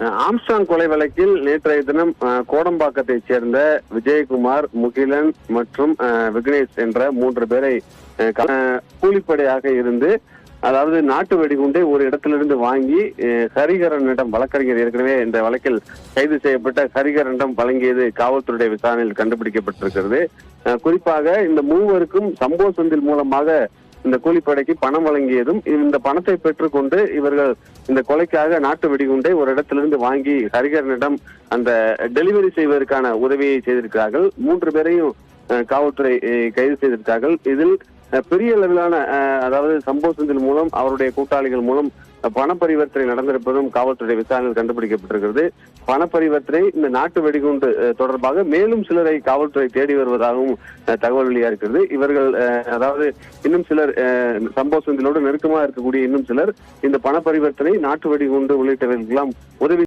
Armstrong கொலை வழக்கில் நேற்றைய தினம் கோடம்பாக்கத்தைச் சேர்ந்த விஜயகுமார், முகிலன் மற்றும் விக்னேஷ் என்ற 3 பேரை கூலிப்படையாக இருந்து, அதாவது நாட்டு வெடிகுண்டை ஒரு இடத்திலிருந்து வாங்கி ஹரிகரனிடம், வழக்கறிஞர் ஏற்கனவே இந்த வழக்கில் கைது செய்யப்பட்ட ஹரிகரனிடம் வழங்கியது காவல்துறை விசாரணையில் கண்டுபிடிக்கப்பட்டிருக்கிறது. குறிப்பாக இந்த 3வருக்கும் சம்போ செந்தில் மூலமாக இந்த கூலிப்படைக்கு பணம் வழங்கியதும், இந்த பணத்தை பெற்றுக்கொண்டு இவர்கள் இந்த கொலைக்காக நாட்டு வெடிகுண்டை ஒரு இடத்திலிருந்து வாங்கி ஹரிகரனிடம் அந்த டெலிவரி செய்வதற்கான உதவியை செய்திருக்கிறார்கள். 3 பேரையும் காவல்துறை கைது செய்திருக்கிறார்கள். இதில் பெரிய அளவிலான, அதாவது சம்போ செந்தில் மூலம், அவருடைய கூட்டாளிகள் மூலம் பண பரிவர்த்தனை நடந்திருப்பதும் காவல்துறை விசாரணையில் கண்டுபிடிக்கப்பட்டிருக்கிறது. பண பரிவர்த்தனை, இந்த நாட்டு வெடிகுண்டு தொடர்பாக மேலும் சிலரை காவல்துறை தேடி வருவதாகவும் தகவல் வெளியாகிறது. இவர்கள், அதாவது இன்னும் சிலர், சம்போ செந்திலோடு நெருக்கமாக இருக்கக்கூடிய இன்னும் சிலர் இந்த பண பரிவர்த்தனை, நாட்டு வெடிகுண்டு உள்ளிட்டவர்களுக்கெல்லாம் உதவி